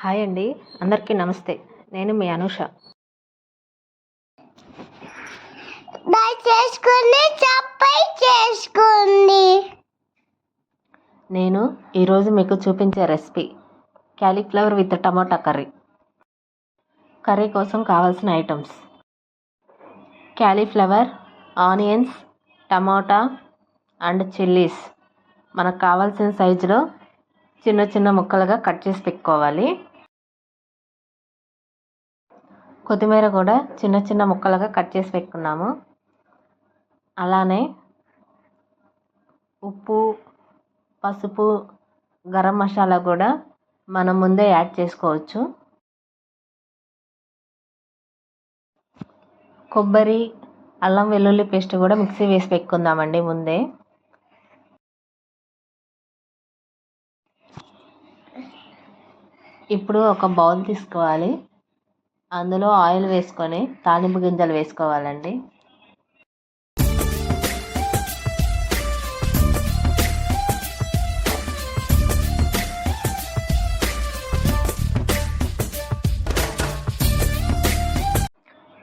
Hi అండి, అందరికీ నమస్తే. నేను మీ అనూష. నేను ఈరోజు మీకు చూపించే recipe cauliflower with tomato curry. Curry కోసం కావాల్సిన items: cauliflower, onions, tomato and chillies. మనకు కావాల్సిన సైజులో చిన్న చిన్న ముక్కలుగా కట్ చేసి పెట్టుకోవాలి. కొత్తిమీర కూడా చిన్న చిన్న ముక్కలుగా కట్ చేసి పెట్టుకున్నాము. అలానే ఉప్పు, పసుపు, గరం మసాలా కూడా మనం ముందే యాడ్ చేసుకోవచ్చు. కొబ్బరి, అల్లం వెల్లుల్లి పేస్ట్ కూడా మిక్సీ వేసి పెట్టుకుందామండి ముందే. ఇప్పుడు ఒక బౌల్ తీసుకోవాలి. అందులో ఆయిల్ వేసుకొని తాలింపు గింజలు వేసుకోవాలండి.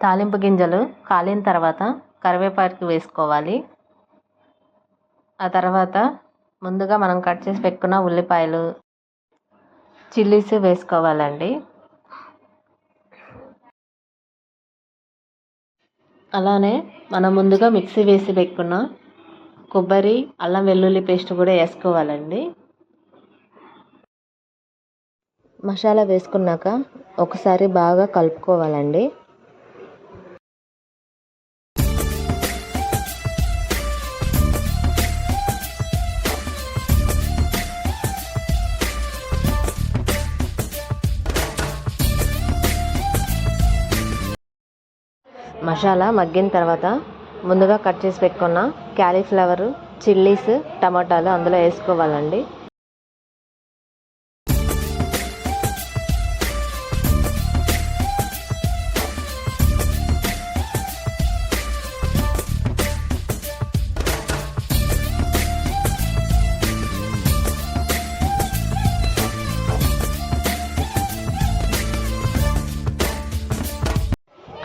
తాలింపు గింజలు కాలిన తర్వాత కరివేపాకు వేసుకోవాలి. ఆ తర్వాత ముందుగా మనం కట్ చేసి పెట్టుకున్న ఉల్లిపాయలు, చిల్లీస్ వేసుకోవాలండి. అలానే మనం ముందుగా మిక్సీ వేసి పెట్టుకున్న కొబ్బరి, అల్లం వెల్లుల్లి పేస్ట్ కూడా వేసుకోవాలండి. మసాలా వేసుకున్నాక ఒకసారి బాగా కలుపుకోవాలండి. మసాలా మగ్గిన తర్వాత ముందుగా కట్ చేసి పెట్టుకున్న క్యాలీఫ్లవర్, చిల్లీస్, టమాటాలు అందులో వేసుకోవాలండి.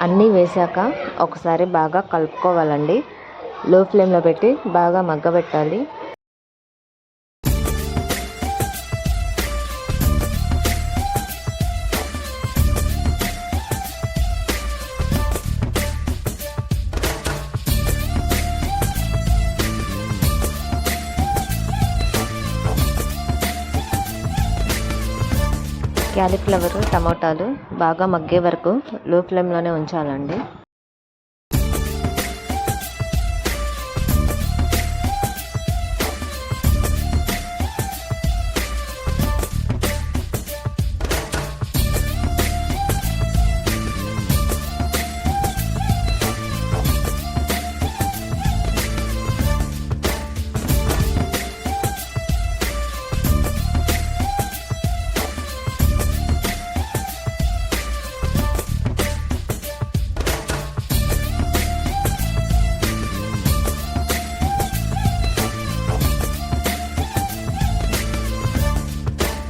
అన్నీ వేసాక ఒకసారి బాగా కలుపుకోవాలండి. లో ఫ్లేమ్లో పెట్టి బాగా మగ్గబెట్టాలి. క్యాలీఫ్లవర్, టమాటాలు బాగా మగ్గే వరకు లో ఫ్లేమ్లోనే ఉంచాలండి.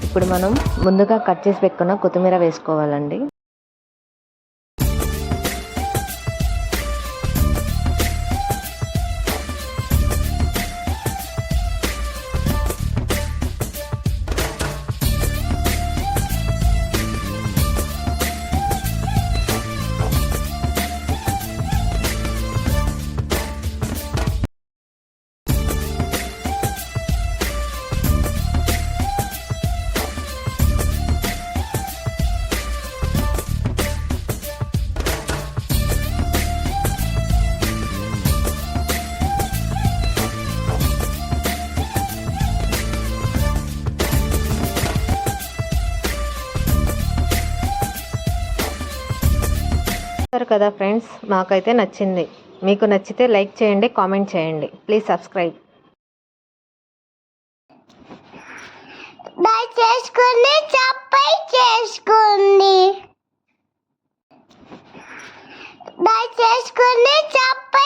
ఇప్పుడు మనం ముందుగా కట్ చేసి పెట్టుకున్న కొత్తిమీర వేసుకోవాలండి. కదా ఫ్రెండ్స్, మాకైతే నచ్చింది. మీకు నచ్చితే లైక్ చేయండి, కామెంట్ చేయండి. Please subscribe.